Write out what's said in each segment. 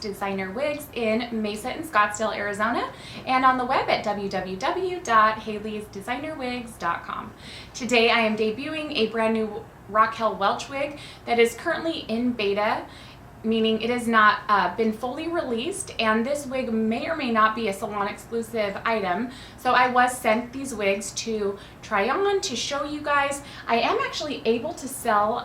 Designer Wigs in Mesa and Scottsdale, Arizona, and on the web at www.haleysdesignerwigs.com. Today I am debuting a brand new Raquel Welch wig that is currently in beta, meaning it has not been fully released, and this wig may or may not be a salon exclusive item. So I was sent these wigs to try on, to show you guys. I am actually able to sell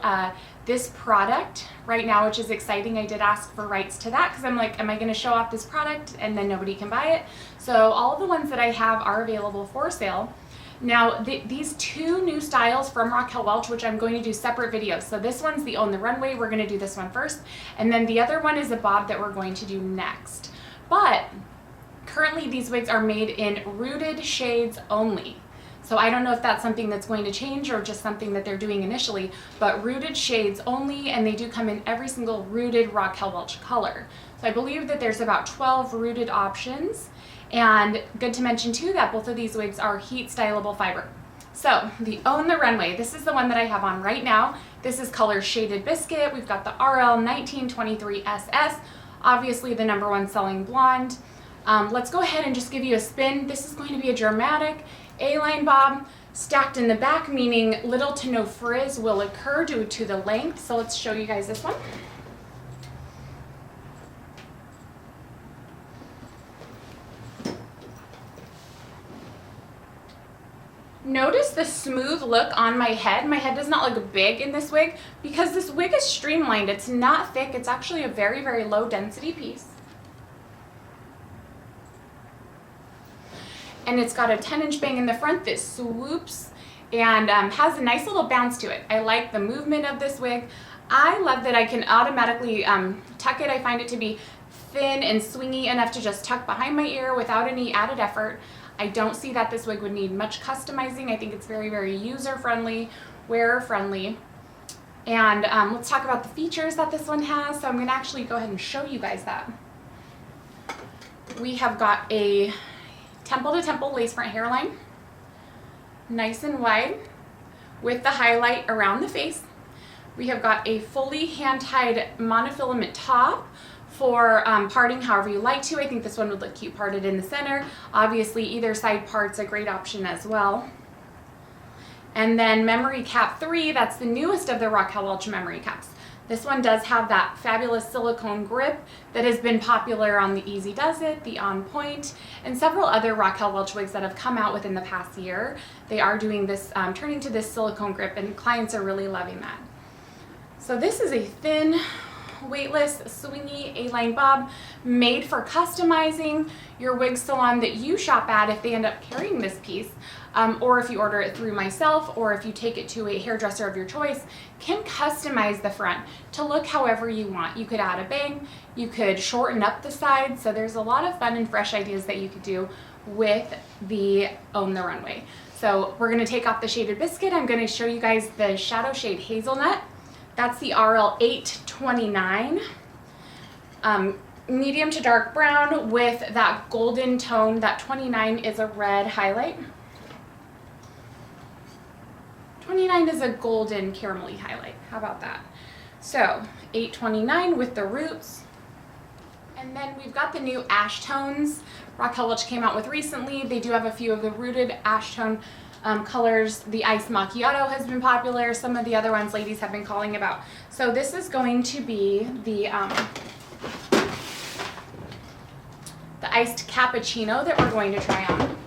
this product right now, which is exciting. I did ask for rights to that because I'm like, am I going to show off this product and then nobody can buy it? So all of the ones that I have are available for sale. Now, these two new styles from Raquel Welch, which I'm going to do separate videos. So this one's the Own the Runway. We're going to do this one first. And then the other one is a bob that we're going to do next. But currently these wigs are made in rooted shades only. So I don't know if that's something that's going to change or just something that they're doing initially, but rooted shades only, and they do come in every single rooted Raquel Welch color. So I believe that there's about 12 rooted options. And good to mention too that both of these wigs are heat stylable fiber. So the Own the Runway, this is the one that I have on right now. This is color Shaded Biscuit. We've got the RL 1923 SS, obviously the #1 selling blonde. Let's go ahead and just give you a spin. This is going to be a dramatic A-line bob stacked in the back, meaning little to no frizz will occur due to the length. So let's show you guys this one. Notice the smooth look on my head. My head does not look big in this wig because this wig is streamlined. It's not thick. It's actually a very, very low density piece. And it's got a 10-inch bang in the front that swoops and has a nice little bounce to it. I like the movement of this wig. I love that I can automatically tuck it. I find it to be thin and swingy enough to just tuck behind my ear without any added effort. I don't see that this wig would need much customizing. I think it's very, very user-friendly, wearer-friendly. And let's talk about the features that this one has. So I'm going to actually go ahead and show you guys that. We have got a temple-to-temple lace front hairline, nice and wide, with the highlight around the face. We have got a fully hand-tied monofilament top for parting however you like to. I think this one would look cute parted in the center. Obviously either side part's a great option as well. And then Memory Cap 3, that's the newest of the Raquel Welch memory caps. This one does have that fabulous silicone grip that has been popular on the Easy Does It, the On Point, and several other Raquel Welch wigs that have come out within the past year. They are doing this, turning to this silicone grip, and clients are really loving that. So this is a thin, weightless, swingy A-line bob made for customizing your wig salon that you shop at if they end up carrying this piece, or if you order it through myself, or if you take it to a hairdresser of your choice, can customize the front to look however you want. You could add a bang, you could shorten up the sides, so there's a lot of fun and fresh ideas that you could do with the Own the Runway. So we're going to take off the Shaded Biscuit. I'm going to show you guys the Shadow Shade Hazelnut. That's the RL 829, medium to dark brown with that golden tone. That 29 is a red highlight. 29 is a golden caramelly highlight. How about that? So 829 with the roots. And then we've got the new ash tones Raquel Welch came out with recently. They do have a few of the rooted ash tone colors. The Iced Macchiato has been popular. Some of the other ones ladies have been calling about. So this is going to be the Iced Cappuccino that we're going to try on.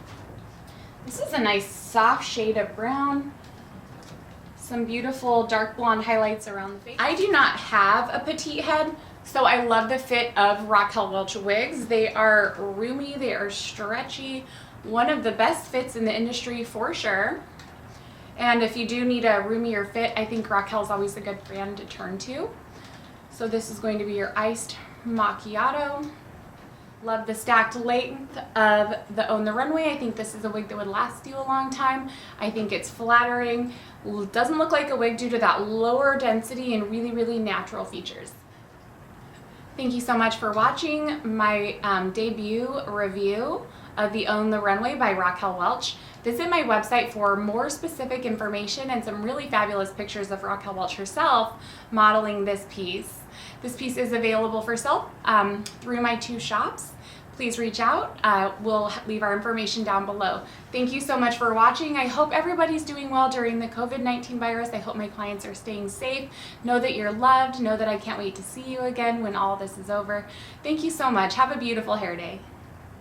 This is a nice soft shade of brown. Some beautiful dark blonde highlights around the face. I do not have a petite head, so I love the fit of Raquel Welch wigs. They are roomy, they are stretchy. One of the best fits in the industry for sure. And if you do need a roomier fit, I think Raquel is always a good brand to turn to. So this is going to be your Iced Macchiato. Love the stacked length of the Own the Runway. I think this is a wig that would last you a long time. I think it's flattering. Doesn't look like a wig due to that lower density and really, really natural features. Thank you so much for watching my debut review of the Own the Runway by Raquel Welch. Visit my website for more specific information and some really fabulous pictures of Raquel Welch herself modeling this piece. This piece is available for sale through my 2 shops. Please reach out. We'll leave our information down below. Thank you so much for watching. I hope everybody's doing well during the COVID-19 virus. I hope my clients are staying safe. Know that you're loved. Know that I can't wait to see you again when all this is over. Thank you so much. Have a beautiful hair day.